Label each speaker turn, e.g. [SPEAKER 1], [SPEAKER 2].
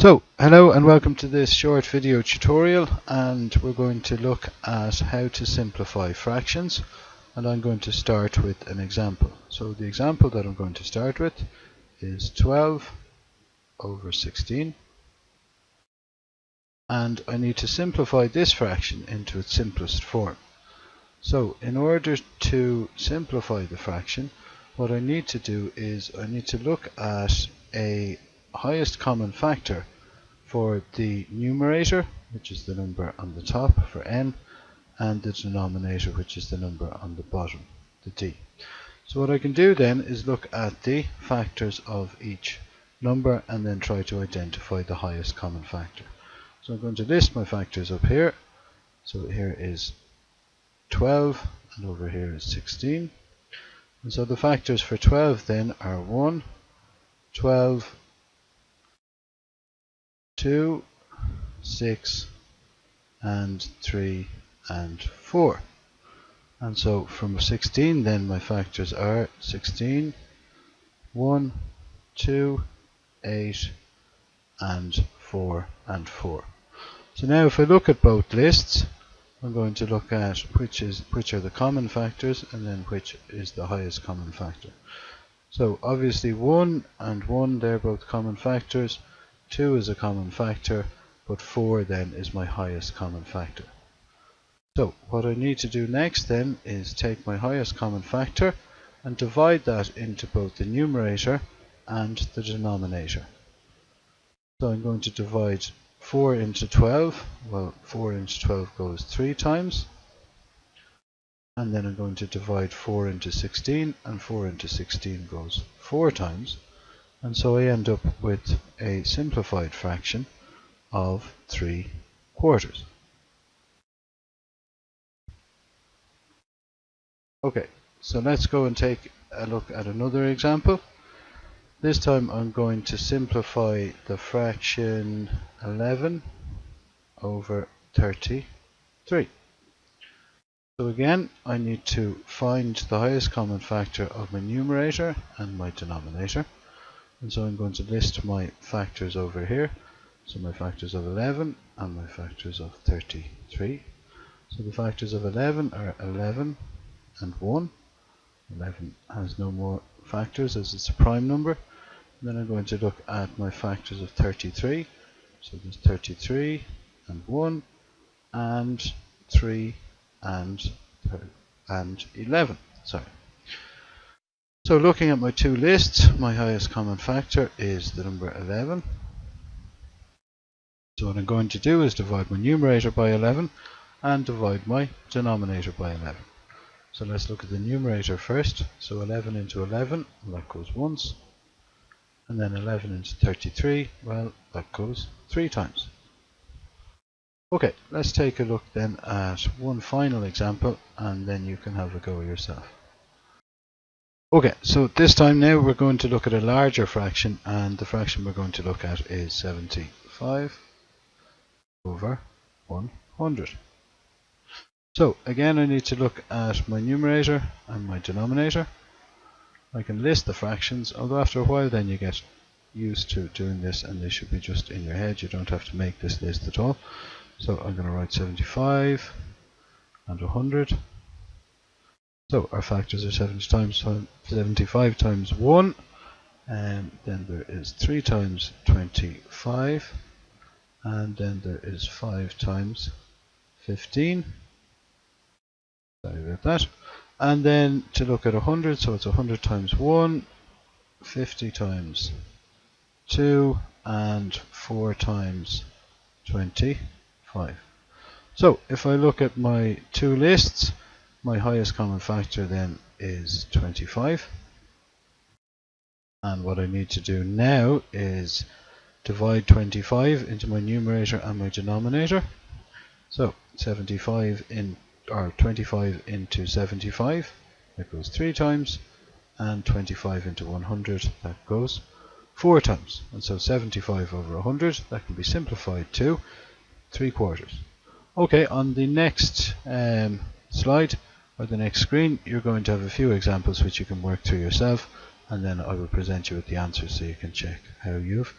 [SPEAKER 1] So, hello and welcome to this short video tutorial, and we're going to look at how to simplify fractions, and I'm going to start with an example. So the example that I'm going to start with is 12 over 16, and I need to simplify this fraction into its simplest form. So in order to simplify the fraction, what I need to do is I need to look at a highest common factor for the numerator, which is the number on the top for n, and the denominator, which is the number on the bottom, the d. So what I can do then is look at the factors of each number and then try to identify the highest common factor. So I'm going to list my factors up here. So here is 12 and over here is 16. And so the factors for 12 then are 1, 12, 2, 6, and 3 and 4. And so from 16 then my factors are 16, 1, 2, 8 and 4 and 4. So now if I look at both lists, I'm going to look at which are the common factors and then which is the highest common factor. So obviously 1 and 1, they're both common factors, 2 is a common factor, but 4 then is my highest common factor. So what I need to do next then is take my highest common factor and divide that into both the numerator and the denominator. So I'm going to divide 4 into 12. Well, 4 into 12 goes 3 times. And then I'm going to divide 4 into 16, and 4 into 16 goes 4 times. And so I end up with a simplified fraction of 3/4. Okay, so let's go and take a look at another example. This time I'm going to simplify the fraction 11 over 33. So again, I need to find the highest common factor of my numerator and my denominator. And so I'm going to list my factors over here. So my factors of 11 and my factors of 33. So the factors of 11 are 11 and 1. 11 has no more factors as it's a prime number. And then I'm going to look at my factors of 33. So there's 33 and 1 and 3 and 11. Sorry. So looking at my two lists, my highest common factor is the number 11. So what I'm going to do is divide my numerator by 11 and divide my denominator by 11. So let's look at the numerator first. So 11 into 11, well, that goes once. And then 11 into 33, well, that goes 3 times. Okay, let's take a look then at one final example, and then you can have a go yourself. Okay, so this time now we're going to look at a larger fraction, and the fraction we're going to look at is 75 over 100. So again, I need to look at my numerator and my denominator. I can list the fractions, although after a while then you get used to doing this and they should be just in your head. You don't have to make this list at all. So I'm going to write 75 and 100. So our factors are 75 times 1, and then there is 3 times 25, and then there is 5 times 15. Sorry about that. And then to look at 100, so it's 100 times 1, 50 times 2, and 4 times 25. So if I look at my two lists, my highest common factor then is 25. And what I need to do now is divide 25 into my numerator and my denominator. So 25 into 75, that goes 3 times, and 25 into 100, that goes 4 times. And so 75 over 100, that can be simplified to 3/4. Okay, on the next slide, or the next screen, you're going to have a few examples which you can work through yourself, and then I will present you with the answers so you can check how you've